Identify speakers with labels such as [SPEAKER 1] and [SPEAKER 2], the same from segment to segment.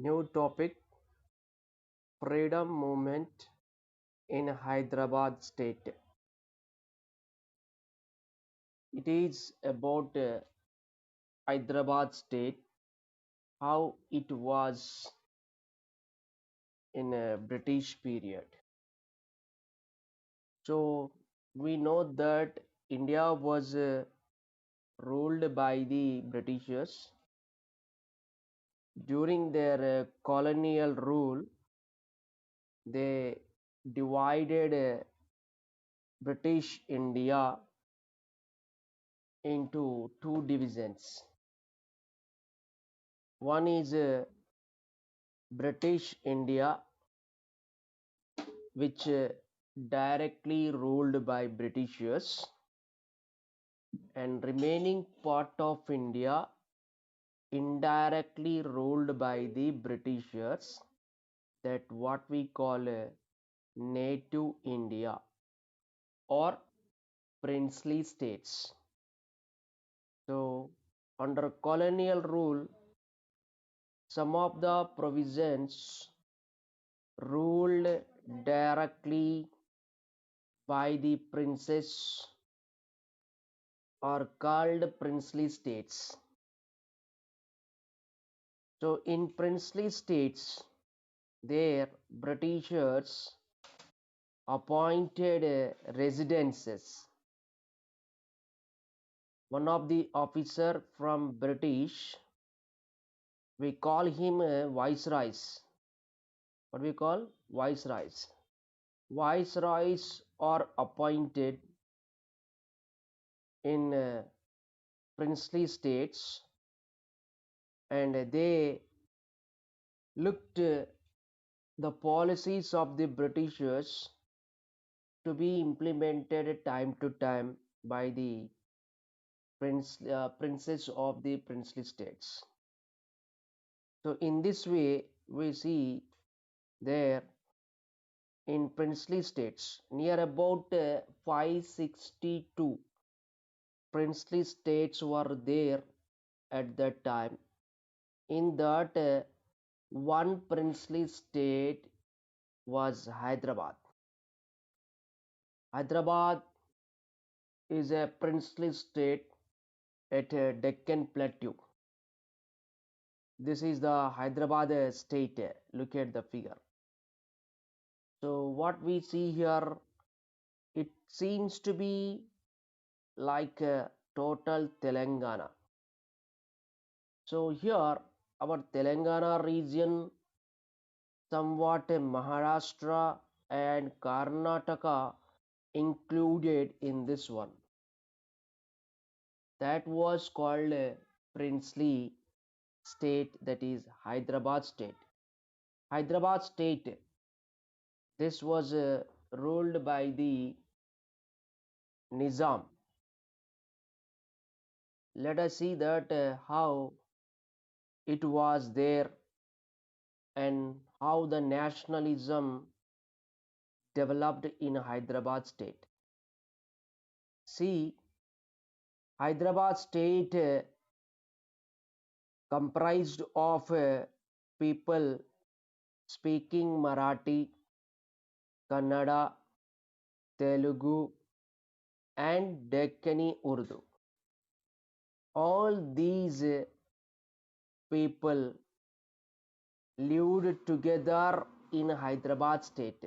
[SPEAKER 1] New topic: Freedom Movement in Hyderabad State. It is about Hyderabad State, how it was in a British period. So we know that India was ruled by the Britishers. During their colonial rule, they divided British India into two divisions. One is British India, which directly ruled by Britishers, and remaining part of India indirectly ruled by the Britishers, that what we call native India or princely states. So under colonial rule, some of the provisions ruled directly by the princes are called princely states. So in princely states, there Britishers appointed residences. One of the officer from British, we call him viceroys. What we call viceroys. Viceroys are appointed in princely states, and they looked the policies of the Britishers to be implemented time to time by the princes of the princely states. So in this way, we see there in princely states near about 562 princely states were there at that time. In that, one princely state was Hyderabad. Hyderabad is a princely state at Deccan Plateau. This is the Hyderabad state. Look at the figure. So what we see here, it seems to be like a total Telangana. So here our Telangana region, somewhat Maharashtra and Karnataka included in this one. That was called a princely state, that is Hyderabad state. Hyderabad state, this was ruled by the Nizam. Let us see that how it was there and how the nationalism developed in Hyderabad state. See, Hyderabad state comprised of people speaking Marathi, Kannada, Telugu, and Deccani Urdu. All these people lived together in Hyderabad state.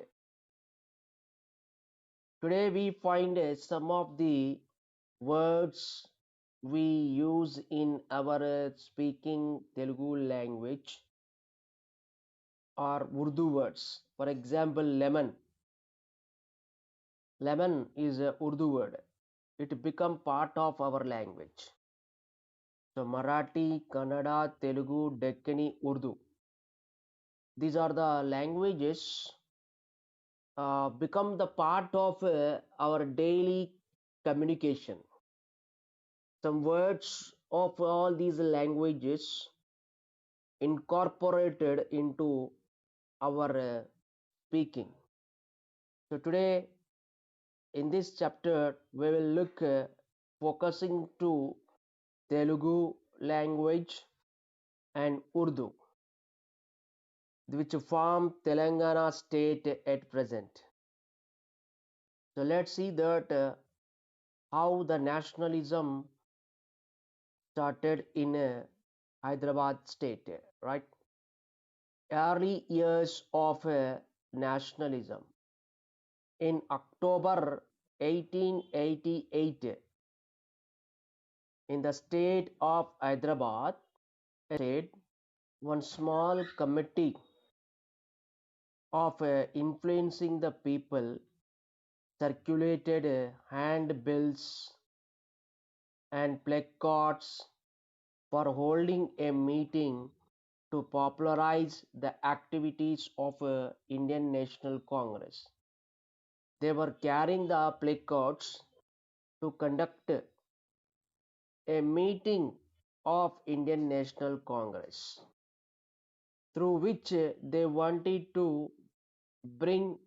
[SPEAKER 1] Today we find some of the words we use in our speaking Telugu language are Urdu words. For example, lemon. Lemon is a Urdu word. It become part of our language. So Marathi, Kannada, Telugu, Deccani, Urdu. These are the languages become the part of our daily communication. Some words of all these languages incorporated into our speaking. So today in this chapter we will look focusing to Telugu language and Urdu. which form Telangana state at present. So let's see that how the nationalism started in Hyderabad state, right? Early years of nationalism. In October 1888, in the state of Hyderabad, state, one small committee of influencing the people circulated handbills and placards for holding a meeting to popularize the activities of Indian National Congress. They were carrying the placards to conduct a meeting of Indian National Congress, through which they wanted to bring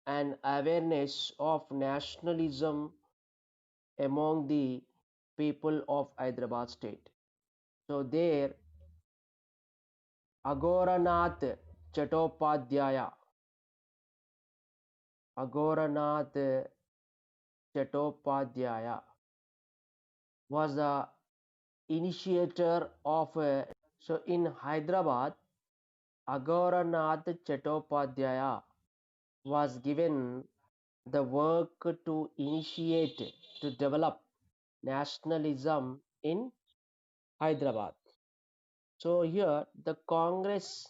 [SPEAKER 1] an awareness of nationalism among the people of Hyderabad state. So there, Agoranath Chattopadhyaya, Agoranath Chattopadhyaya was the initiator of so in Hyderabad, Agoranath Chattopadhyaya was given the work to initiate, to develop nationalism in Hyderabad. So here the Congress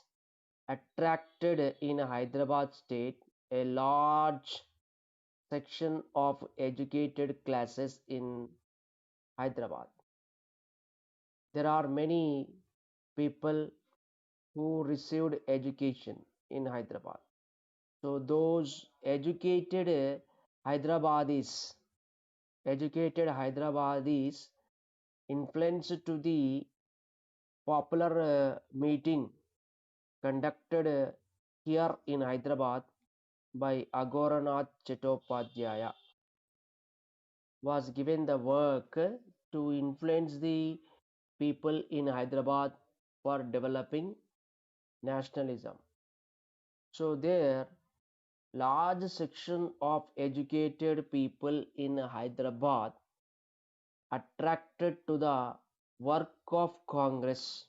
[SPEAKER 1] attracted in Hyderabad state a large section of educated classes in Hyderabad. There are many people who received education in Hyderabad. So those Hyderabadis, educated Hyderabadis influenced to the popular meeting conducted here in Hyderabad by Agoranath Chattopadhyaya, was given the work to influence the people in Hyderabad for developing nationalism. So there, large section of educated people in Hyderabad attracted to the work of Congress.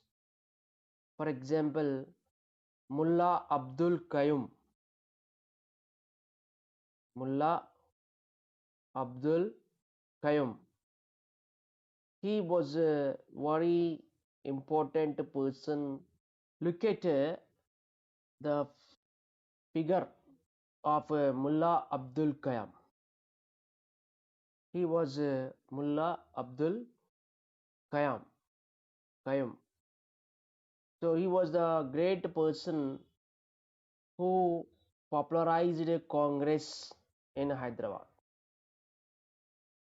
[SPEAKER 1] For example, Mullah Abdul Qayyum, Mullah Abdul Qayyum, he was a very important person. Look at the figure of Mullah Abdul Qayyum. He was Mullah Abdul Qayyum. So he was the great person who popularized a Congress in Hyderabad.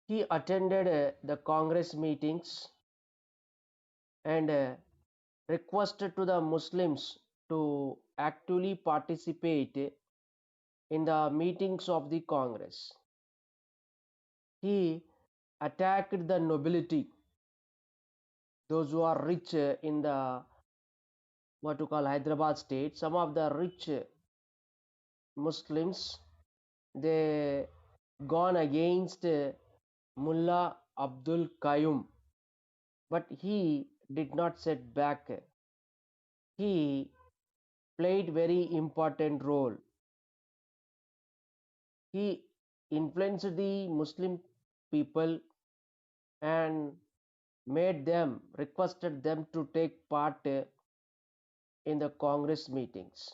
[SPEAKER 1] He attended the Congress meetings and requested to the Muslims to actively participate in the meetings of the Congress. He attacked the nobility, those who are rich in the what to call Hyderabad state. Some of the rich Muslims, they gone against Mullah Abdul Qayyum, but he did not set back. He played very important role. He influenced the Muslim people and requested them to take part in the Congress meetings.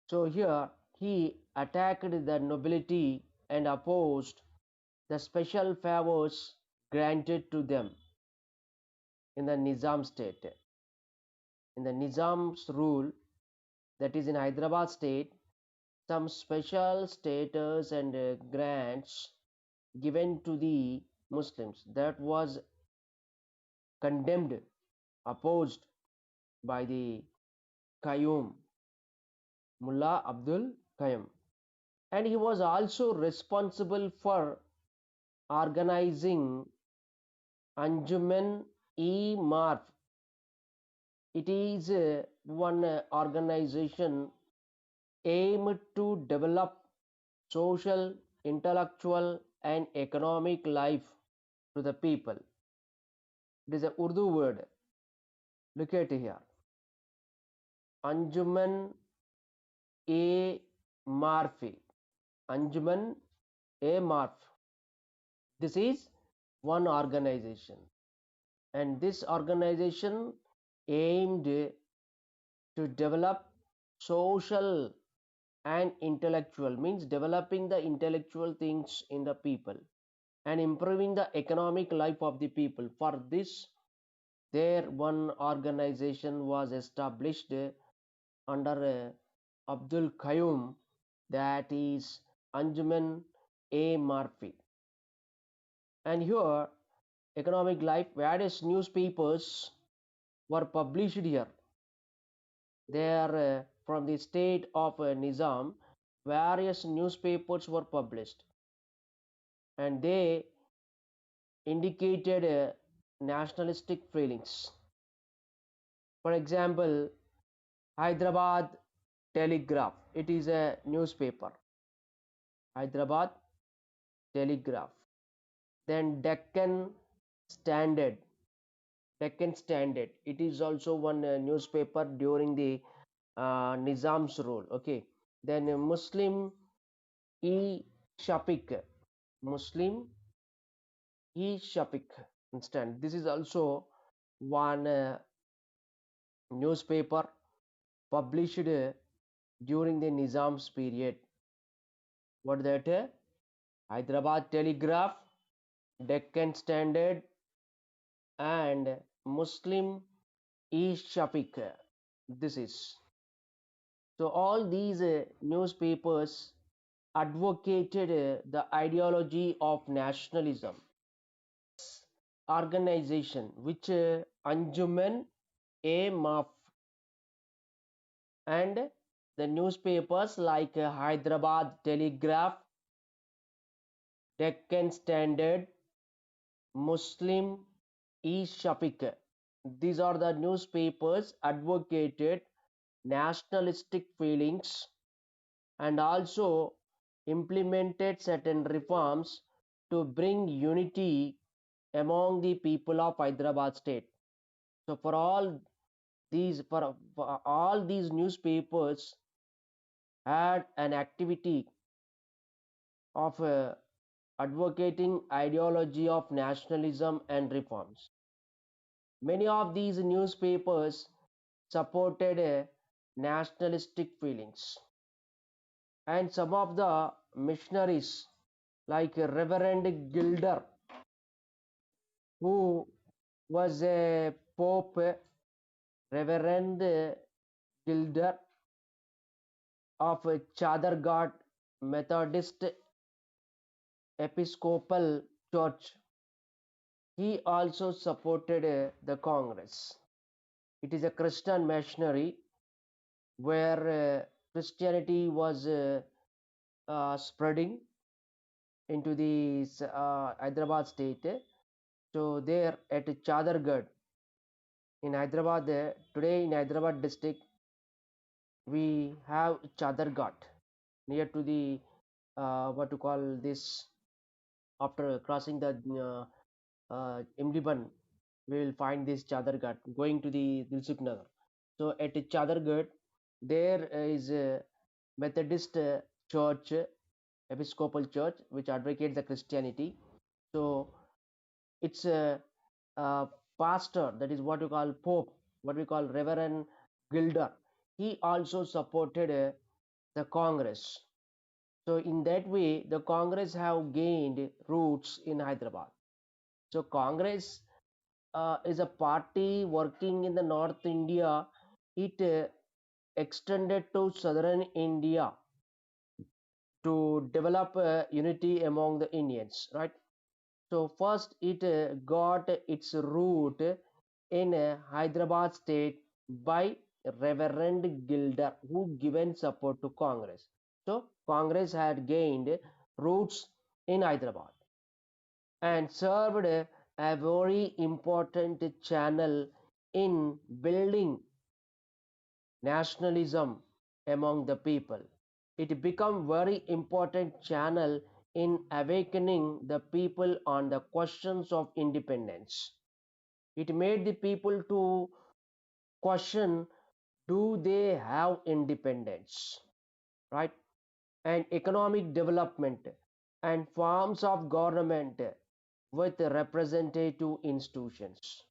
[SPEAKER 1] So here he attacked the nobility and opposed the special favors granted to them in the Nizam state. In the Nizam's rule, that is in Hyderabad state, some special status and grants given to the Muslims, that was condemned, opposed by the Qayyum, Mullah Abdul Qayyum. And he was also responsible for organizing Anjuman-e Marf it is one organization aimed to develop social, intellectual, and economic life to the people. It is a Urdu word. Look at here. Anjuman A Marfi. Anjuman A Marf. This is one organization, and this organization aimed to develop social and intellectual, means developing the intellectual things in the people and improving the economic life of the people. For this, their one organization was established under Abdul Qayyum, that is Anjuman A Marfi. And here, economic life, various newspapers were published here. They are from the state of Nizam. Various newspapers were published, and they indicated nationalistic feelings. For example, Hyderabad Telegraph. It is a newspaper. Hyderabad Telegraph. Then Deccan Standard. Deccan Standard. It is also one newspaper during the Nizam's rule. Okay. Then Muslim E Shafik. Muslim E Shafik. Instant. This is also one newspaper published during the Nizam's period. What that? Hyderabad Telegraph, Deccan Standard, and Muslim E Shafik. This is. So all these newspapers advocated the ideology of nationalism. Organization which Anjuman A Maf and the newspapers like Hyderabad Telegraph, Deccan Standard, Muslim E Shafik. These are the newspapers advocated nationalistic feelings and also implemented certain reforms to bring unity among the people of Hyderabad state. So for all these newspapers had an activity of advocating ideology of nationalism and reforms. Many of these newspapers supported nationalistic feelings, and some of the missionaries like Reverend Gilder, who was a pope, Reverend Gilder of Chadarghat Methodist Episcopal Church, he also supported the Congress. It is a Christian missionary where Christianity was spreading into the Hyderabad state. So there at Chadargarh in Hyderabad, today in Hyderabad district, we have Chadarghat near to the what to call this, after crossing the Imdiban, we will find this Chadarghat going to the Dilsuk Nagar. So at Chadarghat, there is a Methodist church, Episcopal church, which advocates the Christianity. So it's a pastor, that is what you call Pope, what we call Reverend Gilder. He also supported the Congress. So in that way, the Congress have gained roots in Hyderabad. So Congress is a party working in the North India. It extended to southern India to develop unity among the Indians, right? So first it got its root in Hyderabad state by Reverend Gilder, who given support to Congress. So Congress had gained roots in Hyderabad and served a very important channel in building nationalism among the people. It became very important channel in awakening the people on the questions of independence. It made the people to question, do they have independence, right? And economic development and forms of government with representative institutions.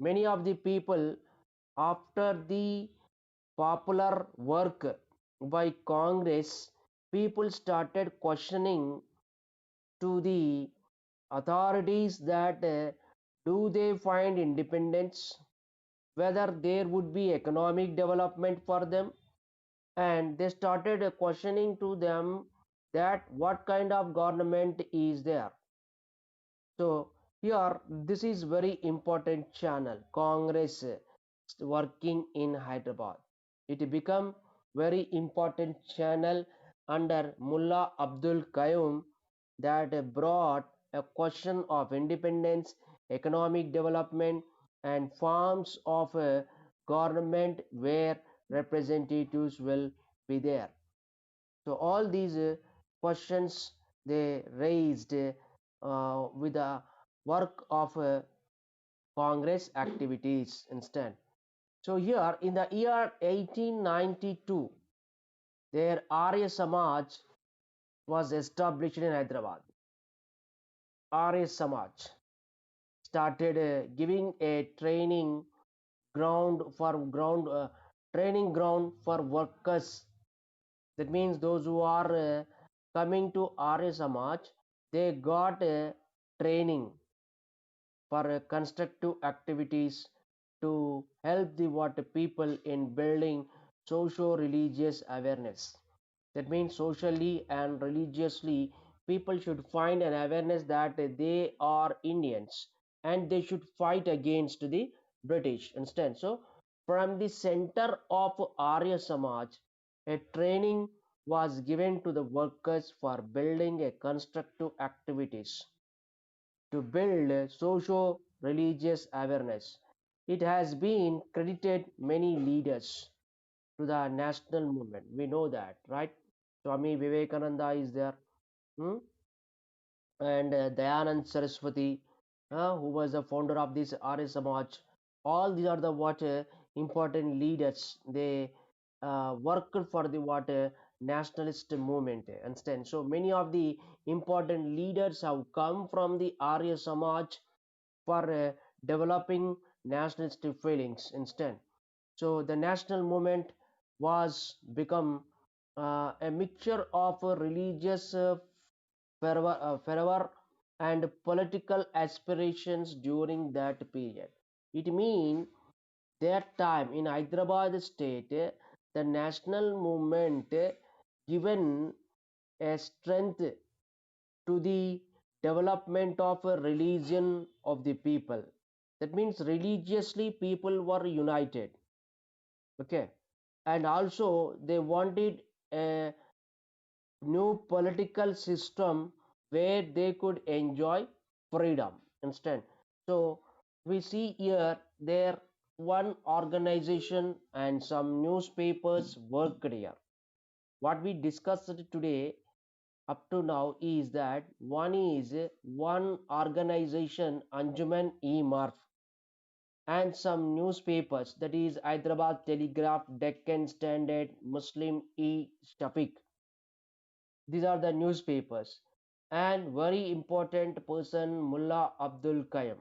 [SPEAKER 1] Many of the people, after the popular work by Congress, people started questioning to the authorities that do they find independence, whether there would be economic development for them, and they started questioning to them that what kind of government is there. So here this is very important channel, Congress working in Hyderabad. It become very important channel under Mullah Abdul Qayyum that brought a question of independence, economic development, and forms of a government where representatives will be there. So all these questions they raised with the work of Congress activities instead. So here in the year 1892, their Arya Samaj was established in Hyderabad. Arya Samaj started giving a ground training ground for workers. That means those who are coming to Arya Samaj, they got a training for constructive activities to help the what people in building socio-religious awareness. That means socially and religiously, people should find an awareness that they are Indians and they should fight against the British instead. So, from the center of Arya Samaj, a training was given to the workers for building a constructive activities to build socio religious awareness. It has been credited many leaders to the national movement. We know that, right? Swami Vivekananda is there, hmm? And Dayanand Saraswati, who was the founder of this Arya Samaj. All these are the what important leaders. They worked for the what nationalist movement. Understand? So many of the important leaders have come from the Arya Samaj for developing nationalist feelings instead. So the national movement was become a mixture of religious fervor and political aspirations during that period. It means that time in Hyderabad state, the national movement given a strength to the development of a religion of the people. That means religiously people were united. Okay, and also they wanted a new political system where they could enjoy freedom instead. So we see here there one organization and some newspapers worked here. What we discussed today up to now is that one is one organization Anjuman e Marf and some newspapers, that is Hyderabad Telegraph, Deccan Standard, Muslim e Shafiq. These are the newspapers. And very important person Mullah Abdul Qayyum.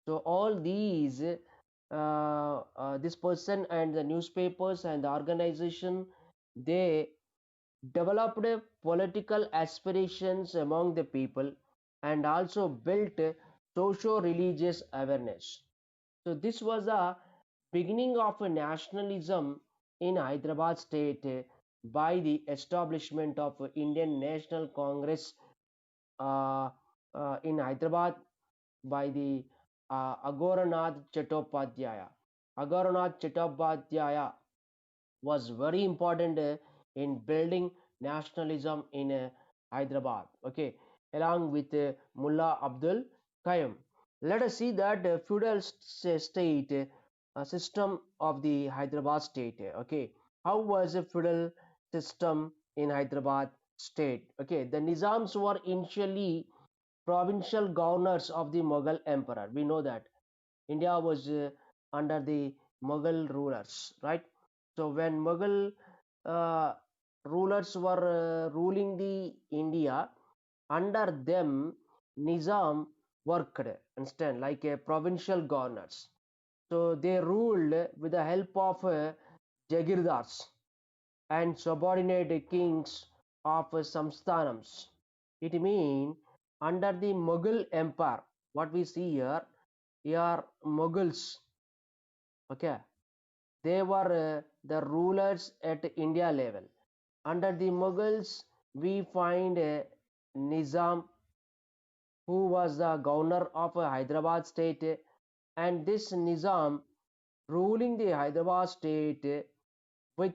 [SPEAKER 1] So all these this person and the newspapers and the organization, they developed political aspirations among the people and also built socio-religious awareness. So this was a beginning of a nationalism in Hyderabad state by the establishment of Indian National Congress uh, in Hyderabad by the Agoranath Chattopadhyaya. Agoranath Chattopadhyaya was very important in building nationalism in Hyderabad. Okay, along with Mullah Abdul Qayyum. Let us see that feudal state system of the Hyderabad state. Okay, how was a feudal system in Hyderabad state? Okay, the Nizams were initially provincial governors of the Mughal emperor. We know that India was under the Mughal rulers, right? So when Mughal uh, rulers were ruling the India, under them Nizam worked, understand, like a provincial governors. So they ruled with the help of Jagirdars and subordinate kings of Samsthanams. It means under the Mughal Empire, what we see here Mughals, okay, they were the rulers at India level. Under the Mughals, we find Nizam, who was the governor of Hyderabad state, and this Nizam ruling the Hyderabad state with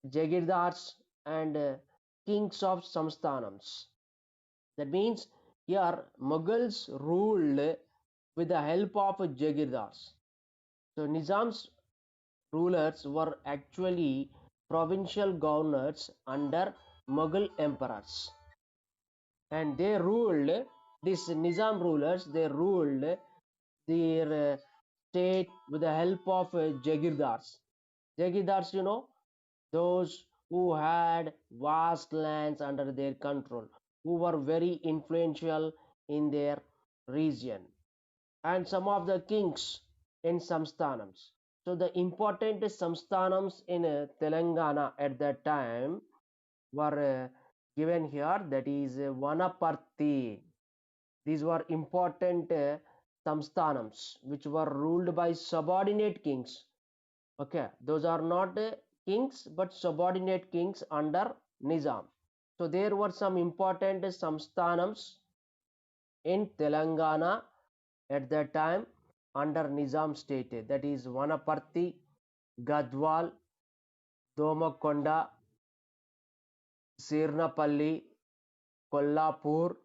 [SPEAKER 1] Jagirdars and kings of Samsthanams. That means here Mughals ruled with the help of Jagirdars. So Nizam's rulers were actually provincial governors under Mughal emperors, and they ruled, these Nizam rulers, they ruled their state with the help of Jagirdars. Jagirdars, those who had vast lands under their control, who were very influential in their region, and some of the kings in Samsthanams. So the important Samsthanams in Telangana at that time were given here, that is Vanaparthi. These were important Samsthanams which were ruled by subordinate kings. Okay, those are not kings but subordinate kings under Nizam. So there were some important Samsthanams in Telangana at that time under Nizam state, that is Vanaparthi, Gadwal, Domakonda, Sirnapalli, Kollapur,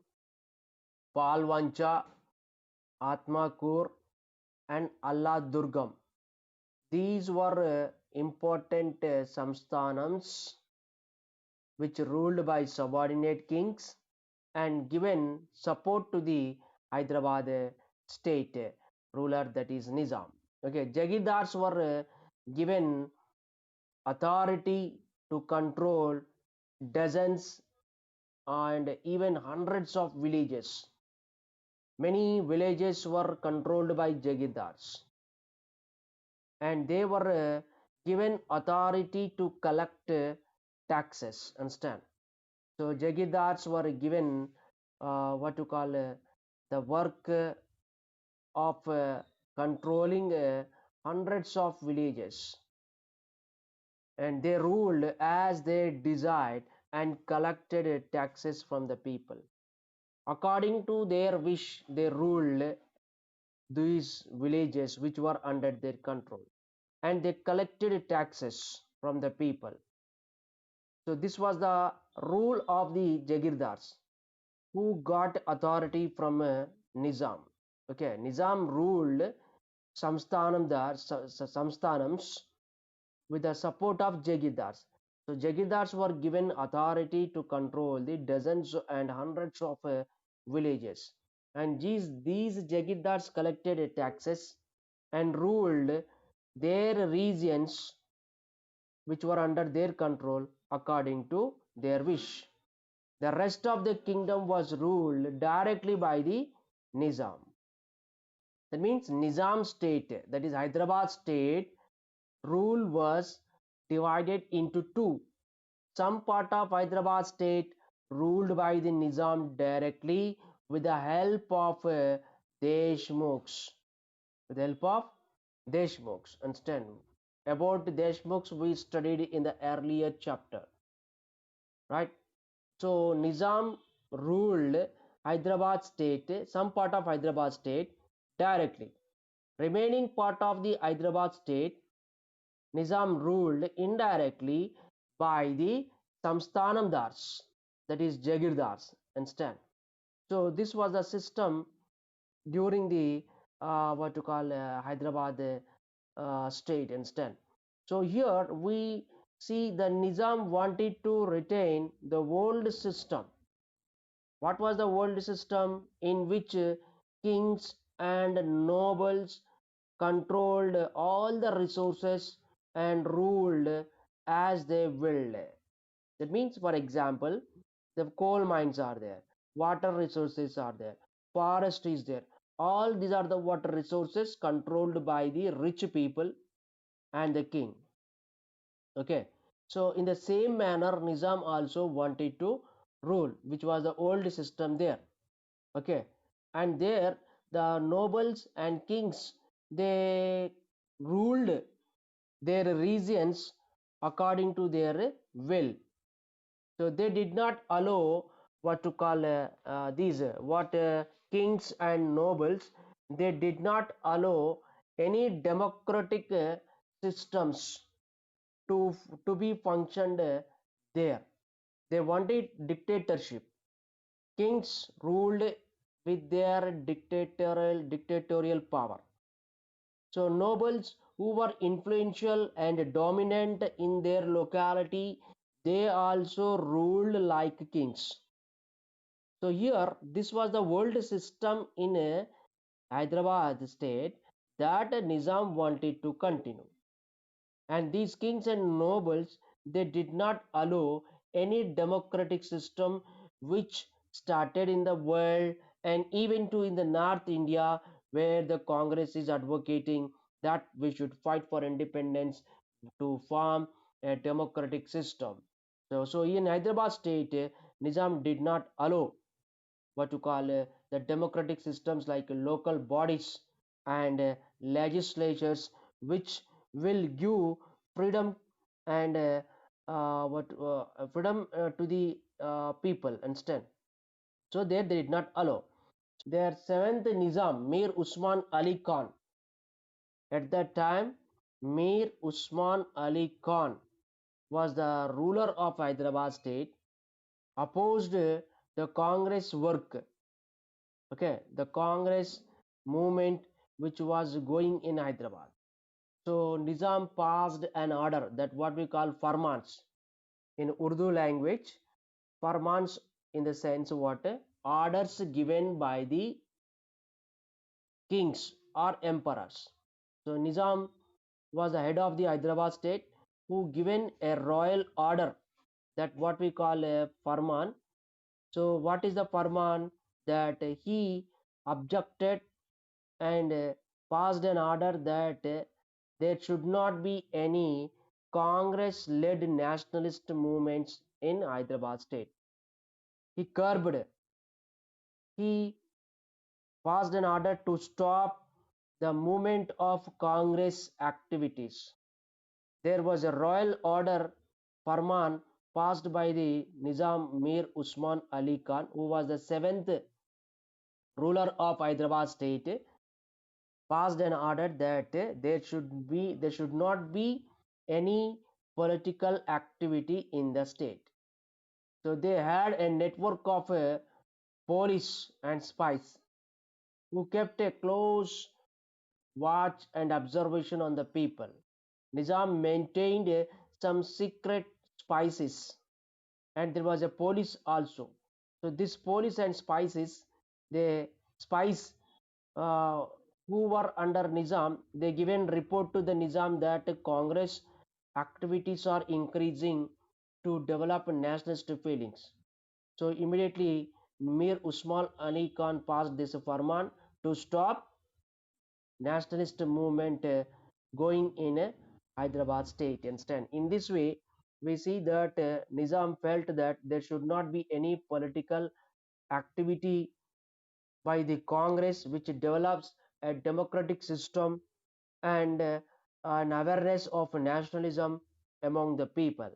[SPEAKER 1] Palvancha, Atmakur, and Alladurgam. These were important Samsthanams which ruled by subordinate kings and given support to the Hyderabad state ruler, that is Nizam. Okay, Jagirdars were given authority to control dozens and even hundreds of villages. Many villages were controlled by Jagirdars, and they were given authority to collect taxes. Understand? So Jagirdars were given what to call the work of controlling hundreds of villages, and they ruled as they desired and collected taxes from the people. According to their wish, they ruled these villages which were under their control, and they collected taxes from the people. So this was the rule of the Jagirdars, who got authority from Nizam. Okay, Nizam ruled Samsthanams with the support of Jagirdars. So Jagirdars were given authority to control the dozens and hundreds of villages, and these Jagirdars collected taxes and ruled their regions which were under their control according to their wish. The rest of the kingdom was ruled directly by the Nizam. That means Nizam state, that is Hyderabad state, rule was divided into two. Some part of Hyderabad state ruled by the Nizam directly with the help of Deshmukhs. With the help of Deshmukhs. Understand? About Deshmukhs we studied in the earlier chapter. Right? So Nizam ruled Hyderabad state, some part of Hyderabad state directly. Remaining part of the Hyderabad state, Nizam ruled indirectly by the Samsthanamdars, that is Jagirdars. Understand? So this was the system during the what to call Hyderabad state instead. So here we see the Nizam wanted to retain the old system. What was the old system in which kings and nobles controlled all the resources and ruled as they willed? That means, for example, the coal mines are there, water resources are there, forest is there. All these are the water resources controlled by the rich people and the king. Okay, so in the same manner, Nizam also wanted to rule, which was the old system there. Okay, and there the nobles and kings, they ruled their regions according to their will. So they did not allow what to call these what kings and nobles, they did not allow any democratic systems to be functioned there. They wanted dictatorship. Kings ruled with their dictatorial power. So nobles who were influential and dominant in their locality, they also ruled like kings. So here, this was the world system in Hyderabad state that Nizam wanted to continue. And these kings and nobles, they did not allow any democratic system which started in the world and even to in the North India, where the Congress is advocating that we should fight for independence to form a democratic system. So in Hyderabad state, Nizam did not allow what to call the democratic systems like local bodies and legislatures, which will give freedom and what freedom to the people instead. So there they did not allow. Their seventh Nizam, Mir Usman Ali Khan, at that time Mir Usman Ali Khan was the ruler of Hyderabad state, opposed the Congress work. Okay, the Congress movement which was going in Hyderabad. So Nizam passed an order, that what we call farmans in Urdu language. Farmans in the sense what orders given by the kings or emperors. So Nizam was the head of the Hyderabad state who given a royal order, that what we call a farman. So what is the farman? That he objected and passed an order that there should not be any Congress led nationalist movements in Hyderabad state. He curbed, he passed an order to stop the movement of Congress activities. There was a royal order, Farman, passed by the Nizam Mir Usman Ali Khan, who was the seventh ruler of Hyderabad state, passed an order that there should not be any political activity in the state. So they had a network of police and spies who kept a close watch and observation on the people. Nizam maintained some secret spies, and there was a police also. So this police and spies, the spies uh, who were under Nizam, they given report to the Nizam that Congress activities are increasing to develop nationalist feelings. So immediately Mir Usman Ali Khan passed this farman to stop nationalist movement going in Hyderabad state instead. In this way, we see that Nizam felt that there should not be any political activity by the Congress which develops a democratic system and an awareness of nationalism among the people.